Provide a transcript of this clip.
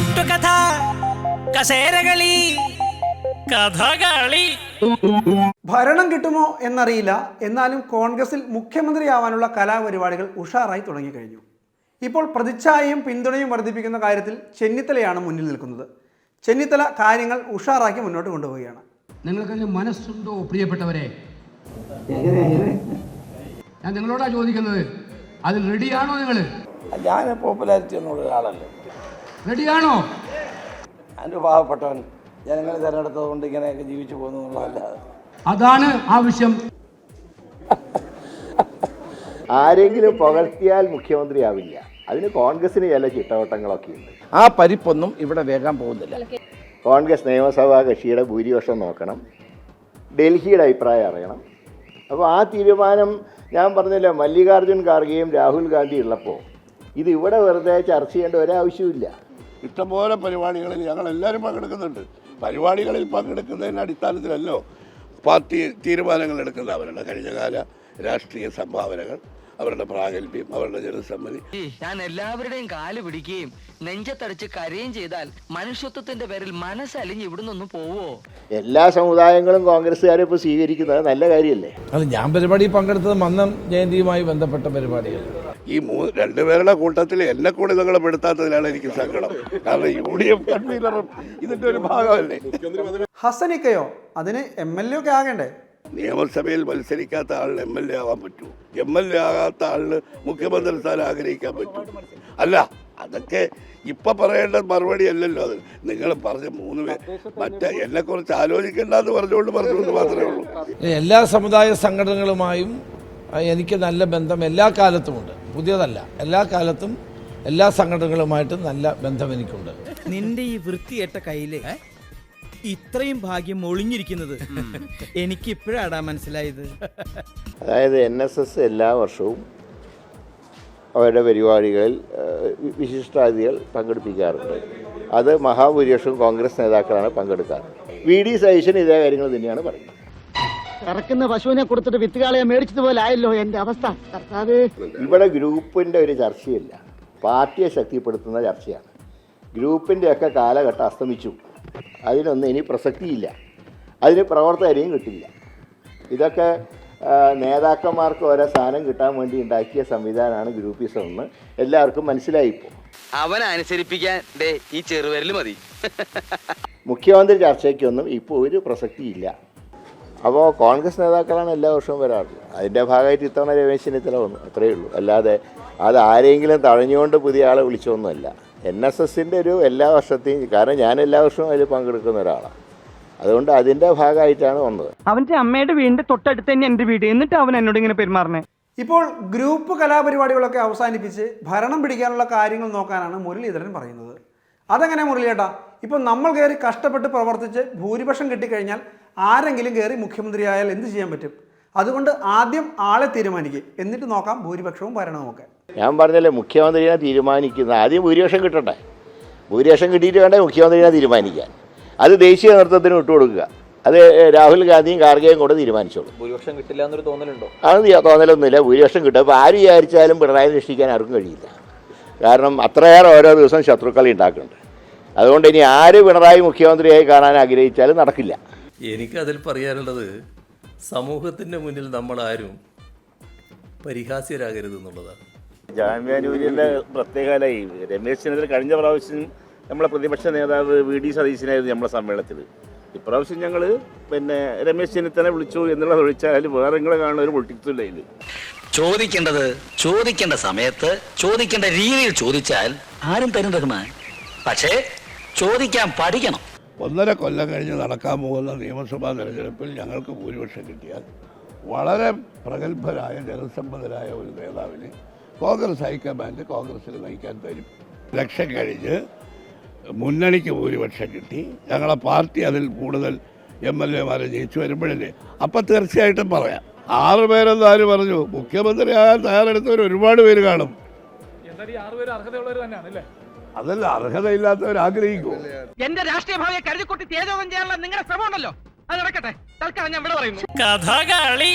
കെട്ടുകഥ, കസേരകളി, കഥകളി. ഭരണം കിട്ടുമോ എന്നറിയില്ല. എന്നാലും കോൺഗ്രസിൽ മുഖ്യമന്ത്രിയാവാനുള്ള കലാപരിപാടികൾ ഉഷാറായി തുടങ്ങിക്കഴിഞ്ഞു. ഇപ്പോൾ പ്രതിച്ഛായയും പിന്തുണയും വർദ്ധിപ്പിക്കുന്ന കാര്യത്തിൽ ചെന്നിത്തലയാണ് മുന്നിൽ നിൽക്കുന്നത്. ചെന്നിത്തല കാര്യങ്ങൾ ഉഷാറാക്കി മുന്നോട്ട് കൊണ്ടുപോവുകയാണ്. നിങ്ങൾക്ക് മനസ്സുണ്ടോ പ്രിയപ്പെട്ടവരെ? ഞാൻ നിങ്ങളോടാ ചോദിക്കുന്നത്, അതിൽ റെഡിയാണോ നിങ്ങൾ? ഞാൻ പോപ്പുലാരിറ്റി ഒന്നുള്ള ഒരാളല്ലേ. റെഡിയാണോ? അതിൻ്റെ പാവപ്പെട്ടവൻ ജനങ്ങൾ തിരഞ്ഞെടുത്തത് കൊണ്ട് ഇങ്ങനെയൊക്കെ ജീവിച്ചു പോകുന്നു എന്നുള്ളതല്ലാതെ. അതാണ് ആവശ്യം. ആരെങ്കിലും പുകഴ്ത്തിയാൽ മുഖ്യമന്ത്രിയാവില്ല. അതിന് കോൺഗ്രസിന് ചില ചിട്ടവട്ടങ്ങളൊക്കെ ഉണ്ട്. ആ പരിപ്പൊന്നും ഇവിടെ വേഗം പോകുന്നില്ല. കോൺഗ്രസ് നിയമസഭാ കക്ഷിയുടെ ഭൂരിപക്ഷം നോക്കണം, ഡൽഹിയുടെ അഭിപ്രായം അറിയണം. അപ്പോൾ ആ തീരുമാനം ഞാൻ പറഞ്ഞില്ല, മല്ലികാർജ്ജുൻ ഖാർഗെയും രാഹുൽ ഗാന്ധി ഉള്ളപ്പോൾ ഇത് ഇവിടെ വെറുതെ ചർച്ച ചെയ്യേണ്ട ഒരാവശ്യമില്ല. ഇഷ്ടംപോലെ പരിപാടികളിൽ ഞങ്ങളെല്ലാവരും പങ്കെടുക്കുന്നുണ്ട്. പരിപാടികളിൽ പങ്കെടുക്കുന്നതിൻ്റെ അടിസ്ഥാനത്തിലല്ലോ പാർട്ടി തീരുമാനങ്ങൾ എടുക്കുന്ന അവരുടെ കഴിഞ്ഞകാല രാഷ്ട്രീയ സംഭാവനകൾ, അവരുടെ പ്രാഗൽഭ്യം, അവരുടെ ജനസമ്മതി. ഞാൻ എല്ലാവരുടെയും കാല് പിടിക്കുകയും നെഞ്ചത്തടിച്ച് കരയും ചെയ്താൽ മനുഷ്യത്വത്തിന്റെ പേരിൽ മനസ്സലിഞ്ഞ് ഇവിടുന്നൊന്നും പോവോ? എല്ലാ സമുദായങ്ങളും കോൺഗ്രസ്സുകാരെ ഇപ്പോൾ സ്വീകരിക്കുന്നത് നല്ല കാര്യമല്ലേ? അത് ഞാൻ പരിപാടി പങ്കെടുത്തത് മന്നം ജയന്തിയുമായി ബന്ധപ്പെട്ട പരിപാടികൾ. ഈ രണ്ടുപേരുടെ കൂട്ടത്തിൽ എന്നെ കൂടി നിങ്ങൾ പെടുത്താത്തതിലാണ് എനിക്ക് സങ്കടം. കാരണം UDF കൺവീനറും ഇതിൻ്റെ ഒരു ഭാഗമല്ലേ. ഹസനിക്കയോ അതിന് MLA ഒക്കെ ആകണ്ടേ? നിയമസഭയിൽ മത്സരിക്കാത്ത ആളിന് MLA ആവാൻ പറ്റൂ? MLA ആകാത്ത ആളിന് മുഖ്യമന്ത്രി സ്ഥാനം ആഗ്രഹിക്കാൻ പറ്റൂ? അല്ല, അതൊക്കെ ഇപ്പം പറയേണ്ട മറുപടി അല്ലല്ലോ. അത് നിങ്ങൾ പറഞ്ഞ 3 പേർ മറ്റേ എന്നെക്കുറിച്ച് ആലോചിക്കേണ്ടെന്ന് പറഞ്ഞുകൊണ്ട് മാത്രമേ ഉള്ളൂ. എല്ലാ സമുദായ സംഘടനകളുമായും എനിക്ക് നല്ല ബന്ധം എല്ലാ കാലത്തുമുണ്ട്. പുതിയതല്ല, എല്ലാ കാലത്തും എല്ലാ സംഘടനകളുമായിട്ടും നല്ല ബന്ധം എനിക്കുണ്ട്. നിന്റെ ഈ വൃത്തിയേട്ട കയ്യില് ഇത്രയും ഭാഗ്യം ഒളിഞ്ഞിരിക്കുന്നത് എനിക്ക് ഇപ്പോഴാടാ മനസ്സിലായത്. അതായത് NSS എല്ലാ വർഷവും അവരുടെ പരിപാടികളിൽ വിശിഷ്ടാതിഥികൾ പങ്കെടുപ്പിക്കാറുണ്ട്. അത് മഹാഭൂരിപക്ഷം കോൺഗ്രസ് നേതാക്കളാണ് പങ്കെടുക്കാറ്. VD സതീശൻ ഇതേ കാര്യങ്ങൾ തന്നെയാണ് പറയുന്നത്. കറക്കുന്ന പശുവിനെ കൊടുത്തിട്ട് വിത്തുകാളയെ മേടിച്ചതുപോലെ ആയല്ലോ എൻ്റെ അവസ്ഥ. ഇവിടെ ഗ്രൂപ്പിൻ്റെ ഒരു ചർച്ചയില്ല, പാർട്ടിയെ ശക്തിപ്പെടുത്തുന്ന ചർച്ചയാണ്. ഗ്രൂപ്പിൻ്റെയൊക്കെ കാലഘട്ടം അസ്തമിച്ചു. അതിനൊന്നും ഇനി പ്രസക്തിയില്ല. അതിന് പ്രവർത്തകരെയും കിട്ടില്ല. ഇതൊക്കെ നേതാക്കന്മാർക്ക് ഓരോ സ്ഥാനം കിട്ടാൻ വേണ്ടി ഉണ്ടാക്കിയ സംവിധാനമാണ് ഗ്രൂപ്പിസം എന്ന് എല്ലാവർക്കും മനസ്സിലായിപ്പോൾ. അവനെ അനുസരിപ്പിക്കാൻ ഈ ചെറുവരല് മതി. മുഖ്യമന്ത്രി ചർച്ചയ്ക്കൊന്നും ഇപ്പോൾ ഒരു പ്രസക്തിയില്ല. അപ്പോൾ കോൺഗ്രസ് നേതാക്കളാണ് എല്ലാ വർഷവും വരാറുള്ളത്. അതിൻ്റെ ഭാഗമായിട്ട് ഇത്തവണ രമേശ് ചെന്നിത്തല വന്നു, അത്രയേ ഉള്ളൂ. അല്ലാതെ അത് ആരെങ്കിലും തഴഞ്ഞുകൊണ്ട് പുതിയ ആളെ വിളിച്ചൊന്നുമല്ല. NSSൻ്റെ ഒരു എല്ലാ വർഷത്തെയും, കാരണം ഞാൻ എല്ലാ വർഷവും അതിൽ പങ്കെടുക്കുന്ന ഒരാളാണ്. അതുകൊണ്ട് അതിൻ്റെ ഭാഗമായിട്ടാണ് വന്നത്. അവൻ്റെ അമ്മയുടെ വീടിൻ്റെ തൊട്ടടുത്ത് തന്നെ എൻ്റെ വീട്, എന്നിട്ട് അവൻ എന്നോട് ഇങ്ങനെ പെരുമാറണേ. ഇപ്പോൾ ഗ്രൂപ്പ് കലാപരിപാടികളൊക്കെ അവസാനിപ്പിച്ച് ഭരണം പിടിക്കാനുള്ള കാര്യങ്ങൾ നോക്കാനാണ് മുരളീധരൻ പറയുന്നത്. അതെങ്ങനെ മുരളിയേട്ടാ? ഇപ്പം നമ്മൾ കയറി കഷ്ടപ്പെട്ട് പ്രവർത്തിച്ച് ഭൂരിപക്ഷം കിട്ടിക്കഴിഞ്ഞാൽ ആരെങ്കിലും കയറി മുഖ്യമന്ത്രിയായാൽ എന്ത് ചെയ്യാൻ പറ്റും? അതുകൊണ്ട് ആദ്യം ആളെ തീരുമാനിക്കുക, എന്നിട്ട് നോക്കാം ഭൂരിപക്ഷവും ഭരണവുമൊക്കെ. ഞാൻ പറഞ്ഞല്ലേ, മുഖ്യമന്ത്രിയെ തീരുമാനിക്കുന്ന ആദ്യം ഭൂരിപക്ഷം കിട്ടട്ടെ. ഭൂരിപക്ഷം കിട്ടിയിട്ട് വേണ്ടേ മുഖ്യമന്ത്രിയെ തീരുമാനിക്കാൻ. അത് ദേശീയ നേതൃത്വത്തിന് വിട്ടുകൊടുക്കുക. അത് രാഹുൽ ഗാന്ധിയും ഖാർഗെയും കൂടെ തീരുമാനിച്ചോളൂ. ഭൂരിപക്ഷം കിട്ടില്ല എന്നൊരു തോന്നലുണ്ടോ? അത് തോന്നലൊന്നുമില്ല. ഭൂരിപക്ഷം കിട്ടും. അപ്പോൾ ആര് വിചാരിച്ചാലും പിണറായി രക്ഷിക്കാൻ ആർക്കും കഴിയില്ല. കാരണം അത്രയേറെ ഓരോ ദിവസം ശത്രുക്കൾ ഉണ്ടാക്കുന്നുണ്ട്. അതുകൊണ്ട് ഇനി ആര് പിണറായി മുഖ്യമന്ത്രിയായി കാണാൻ ആഗ്രഹിച്ചാലും നടക്കില്ല. എനിക്കതിൽ പറയാനുള്ളത്, സമൂഹത്തിൻ്റെ മുന്നിൽ നമ്മളാരും പരിഹാസ്യരാകരുത് എന്നുള്ളതാണ്. ജാമ്യ ന്യൂനൻ്റെ പ്രത്യേകത രമേശ് ചെന്നിത്തല കഴിഞ്ഞ പ്രാവശ്യം നമ്മളെ പ്രതിപക്ഷ നേതാവ് VD സതീശനായിരുന്നു നമ്മളെ സമ്മേളനത്തിൽ. ഇപ്രാവശ്യം ഞങ്ങൾ രമേശ് ചെന്നിത്തല വിളിച്ചു എന്നുള്ളത് ഒഴിച്ചാൽ വേറെ നിങ്ങളെ കാണുന്ന ഒരു പൊളിറ്റിക്സ് ഇല്ല. ഇത് ചോദിക്കേണ്ടത് ചോദിക്കേണ്ട സമയത്ത് ചോദിക്കേണ്ട രീതിയിൽ ചോദിച്ചാൽ ആരും തരും റഹ്മാൻ. പക്ഷേ ചോദിക്കാൻ പഠിക്കണം. 1.5 കൊല്ലം കഴിഞ്ഞ് നടക്കാൻ പോകുന്ന നിയമസഭാ തെരഞ്ഞെടുപ്പിൽ ഞങ്ങൾക്ക് ഭൂരിപക്ഷം കിട്ടിയാൽ വളരെ പ്രഗത്ഭരായ ജനസമ്മതരായ ഒരു നേതാവിന് കോൺഗ്രസ് ഹൈക്കമാൻഡ് കോൺഗ്രസിൽ നയിക്കാൻ തരും. ഇലക്ഷൻ കഴിഞ്ഞ് മുന്നണിക്ക് ഭൂരിപക്ഷം കിട്ടി, ഞങ്ങളെ പാർട്ടി അതിൽ കൂടുതൽ MLA ജയിച്ചു വരുമ്പോഴല്ലേ അപ്പം തീർച്ചയായിട്ടും പറയാം. 6 പേരെന്ന് ആര് പറഞ്ഞു? മുഖ്യമന്ത്രിയാകാൻ തയ്യാറെടുത്തവർ ഒരുപാട് പേര് കാണും. അതല്ല, അർഹതയില്ലാത്തവർ ആഗ്രഹിക്കൂ. എന്റെ രാഷ്ട്രീയ ഭാവിയെ കരുതിക്കൂട്ടി തേജോധം ചെയ്യാനുള്ള നിങ്ങളുടെ ശ്രമം ഉണ്ടല്ലോ, അത് നടക്കട്ടെ. തൽക്കാലം ഞാൻ ഇവിടെ പറയുന്നു. കഥകളി.